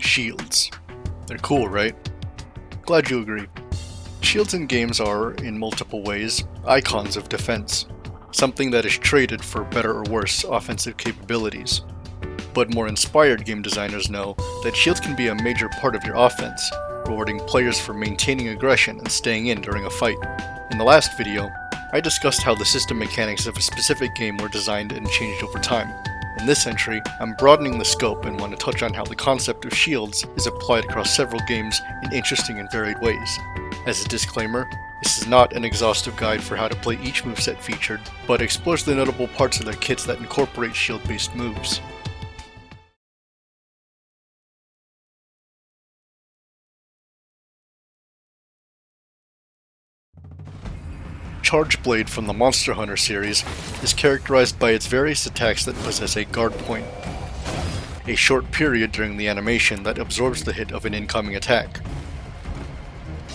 shields. They're cool, right? Glad you agree. Shields in games are, in multiple ways, icons of defense, something that is traded for better or worse offensive capabilities. But more inspired game designers know that shields can be a major part of your offense, rewarding players for maintaining aggression and staying in during a fight. In the last video, I discussed how the system mechanics of a specific game were designed and changed over time. In this entry, I'm broadening the scope and want to touch on how the concept of shields is applied across several games in interesting and varied ways. As a disclaimer, this is not an exhaustive guide for how to play each moveset featured, but explores the notable parts of their kits that incorporate shield-based moves. Charge Blade from the Monster Hunter series is characterized by its various attacks that possess a guard point, a short period during the animation that absorbs the hit of an incoming attack.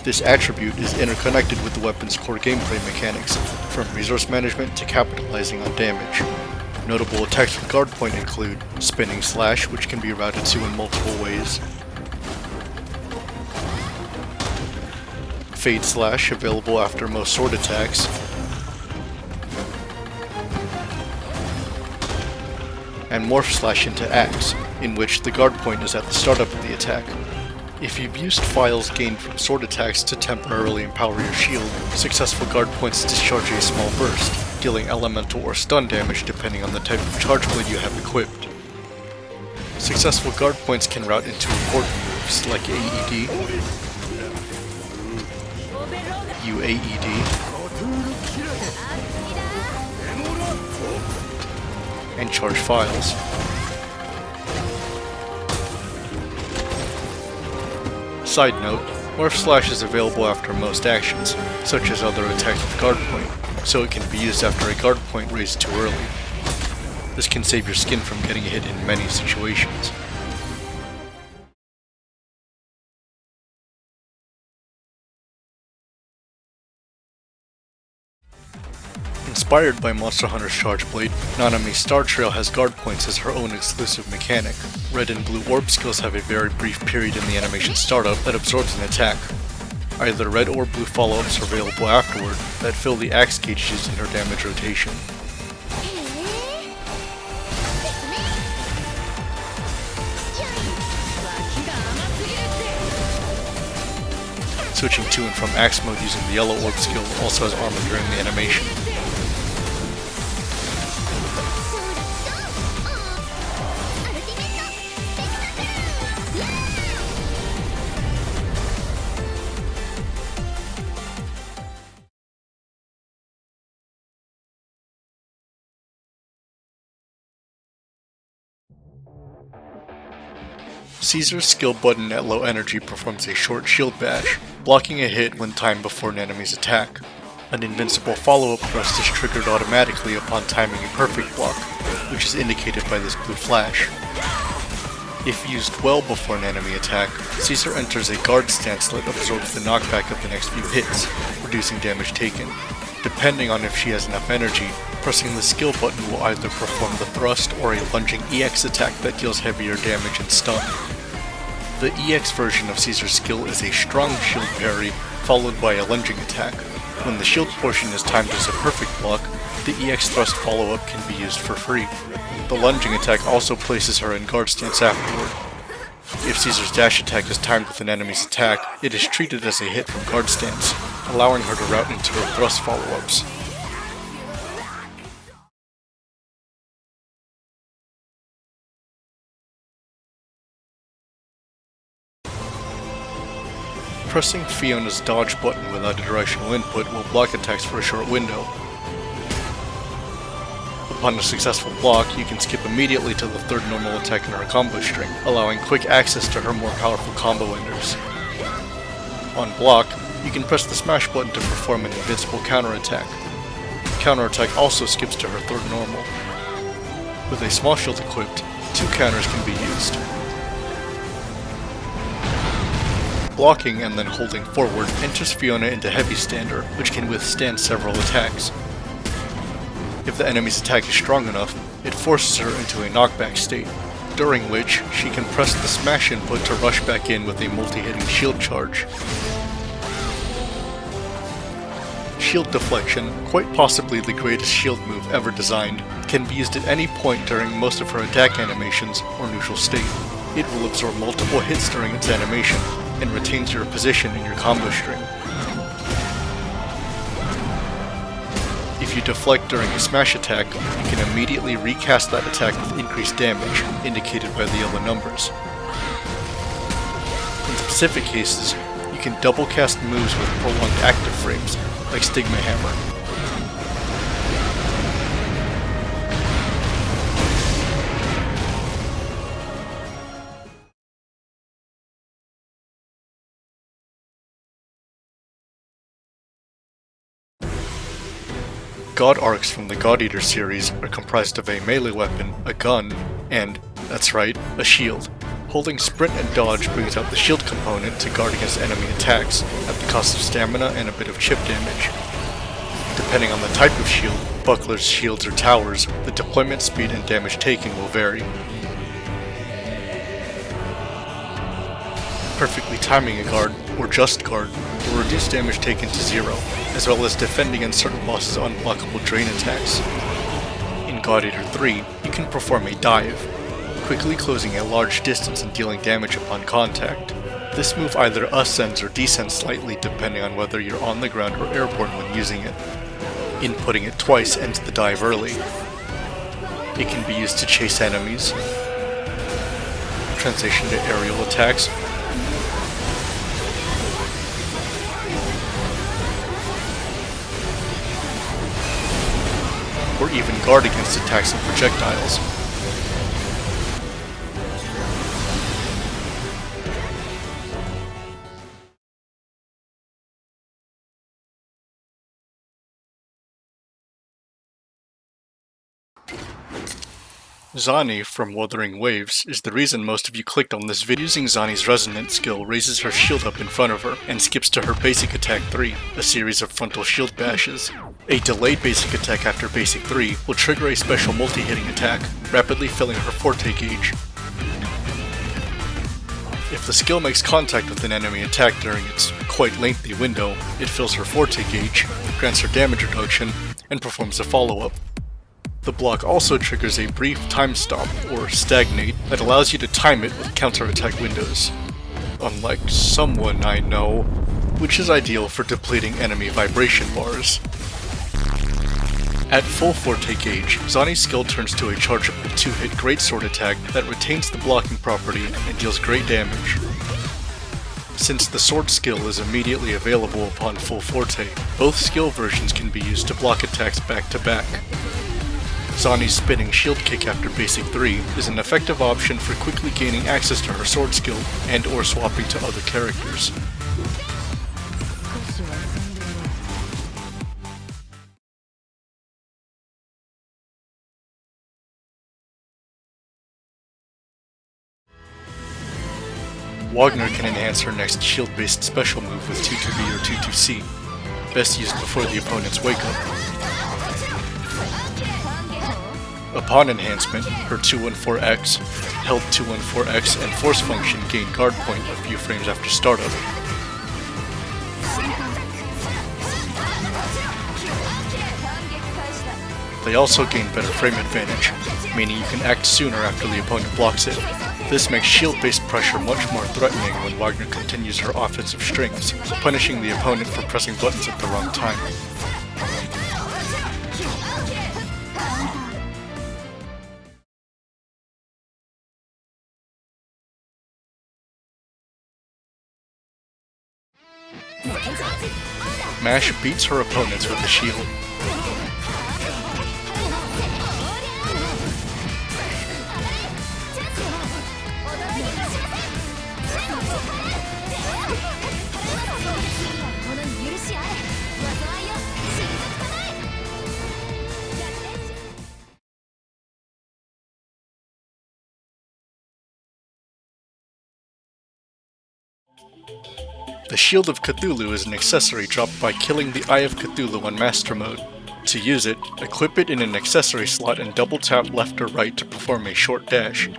This attribute is interconnected with the weapon's core gameplay mechanics, from resource management to capitalizing on damage. Notable attacks with guard point include Spinning Slash, which can be routed to in multiple ways, Fade Slash, available after most sword attacks, and Morph Slash into Axe, in which the guard point is at the startup of the attack. If you've used files gained from sword attacks to temporarily empower your shield, successful guard points discharge a small burst, dealing elemental or stun damage depending on the type of charge blade you have equipped. Successful guard points can route into important moves like AED, UAED, and charge files. Side note, Morph Slash is available after most actions, such as other attacks with guard point, so it can be used after a guard point raised too early. This can save your skin from getting hit in many situations. Inspired by Monster Hunter's Charge Blade, Nanami's Startrail has guard points as her own exclusive mechanic. Red and blue orb skills have a very brief period in the animation startup that absorbs an attack. Either red or blue follow-ups are available afterward that fill the axe gauge used in her damage rotation. Switching to and from axe mode using the yellow orb skill also has armor during the animation. Caesar's skill button at low energy performs a short shield bash, blocking a hit when timed before an enemy's attack. An invincible follow-up thrust is triggered automatically upon timing a perfect block, which is indicated by this blue flash. If used well before an enemy attack, Caesar enters a guard stance that absorbs the knockback of the next few hits, reducing damage taken. Depending on if she has enough energy, pressing the skill button will either perform the thrust or a lunging EX attack that deals heavier damage and stun. The EX version of Caesar's skill is a strong shield parry, followed by a lunging attack. When the shield portion is timed as a perfect block, the EX thrust follow-up can be used for free. The lunging attack also places her in guard stance afterward. If Caesar's dash attack is timed with an enemy's attack, it is treated as a hit from guard stance, allowing her to route into her thrust follow-ups. Pressing Fiona's dodge button without a directional input will block attacks for a short window. Upon a successful block, you can skip immediately to the third normal attack in her combo string, allowing quick access to her more powerful combo enders. On block, you can press the smash button to perform an invincible counterattack. Counterattack also skips to her third normal. With a small shield equipped, 2 counters can be used. Blocking and then holding forward enters Fiona into heavy stander, which can withstand several attacks. If the enemy's attack is strong enough, it forces her into a knockback state. during which she can press the smash input to rush back in with a multi-hitting shield charge. Shield Deflection, quite possibly the greatest shield move ever designed, can be used at any point during most of her attack animations or neutral state. It will absorb multiple hits during its animation, and retains your position in your combo string. If you deflect during a smash attack, you can immediately recast that attack with increased damage, indicated by the yellow numbers. In specific cases, you can double cast moves with prolonged active frames, like Stigma Hammer. God arcs from the God Eater series are comprised of a melee weapon, a gun, and, that's right, a shield. Holding sprint and dodge brings out the shield component to guard against enemy attacks, at the cost of stamina and a bit of chip damage. Depending on the type of shield, bucklers, shields, or towers, the deployment speed and damage taken will vary. Perfectly timing a guard, or just guard, will reduce damage taken to 0, as well as defend against certain bosses' unblockable drain attacks. In God Eater 3, you can perform a dive, quickly closing a large distance and dealing damage upon contact. This move either ascends or descends slightly depending on whether you're on the ground or airborne when using it. Inputting it twice ends the dive early. It can be used to chase enemies, transition to aerial attacks, or even guard against attacks and projectiles. Zani from Wuthering Waves is the reason most of you clicked on this video. Using Zani's Resonant skill raises her shield up in front of her and skips to her basic attack 3, a series of frontal shield bashes. A delayed basic attack after basic 3 will trigger a special multi-hitting attack, rapidly filling her forte gauge. If the skill makes contact with an enemy attack during its quite lengthy window, it fills her forte gauge, grants her damage reduction, and performs a follow-up. The block also triggers a brief time stop, or stagnate, that allows you to time it with counterattack windows. Unlike someone I know, which is ideal for depleting enemy vibration bars. At full forte gauge, Zani's skill turns to a chargeable 2-hit greatsword attack that retains the blocking property and deals great damage. Since the sword skill is immediately available upon full forte, both skill versions can be used to block attacks back to back. Zani's spinning shield kick after basic 3 is an effective option for quickly gaining access to her sword skill and or swapping to other characters. Wagner can enhance her next shield-based special move with 2-2B or 2-2C, best used before the opponent's wake up. Upon enhancement, her 214X, held 214X, and force function gain guard point a few frames after startup. They also gain better frame advantage, meaning you can act sooner after the opponent blocks it. This makes shield-based pressure much more threatening when Wagner continues her offensive strings, punishing the opponent for pressing buttons at the wrong time. Mash beats her opponents with a shield. The Shield of Cthulhu is an accessory dropped by killing the Eye of Cthulhu on Master Mode. To use it, equip it in an accessory slot and double tap left or right to perform a short dash.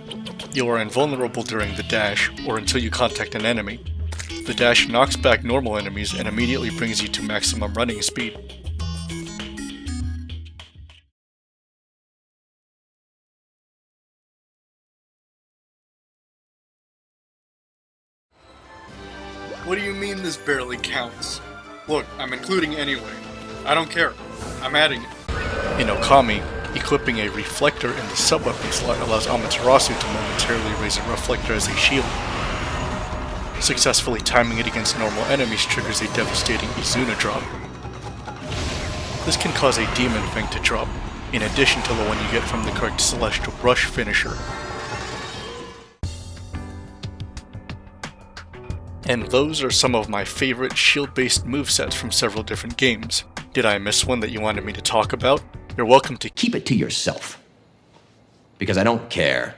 You are invulnerable during the dash, or until you contact an enemy. The dash knocks back normal enemies and immediately brings you to maximum running speed. What do you mean this barely counts? Look, I'm including anyway. I don't care. I'm adding it. In Okami, equipping a Reflector in the sub-weapon slot allows Amaterasu to momentarily raise a Reflector as a shield. Successfully timing it against normal enemies triggers a devastating Izuna drop. This can cause a Demon Fang to drop, in addition to the one you get from the correct Celestial Rush finisher. And those are some of my favorite shield-based movesets from several different games. Did I miss one that you wanted me to talk about? You're welcome to keep it to yourself, because I don't care.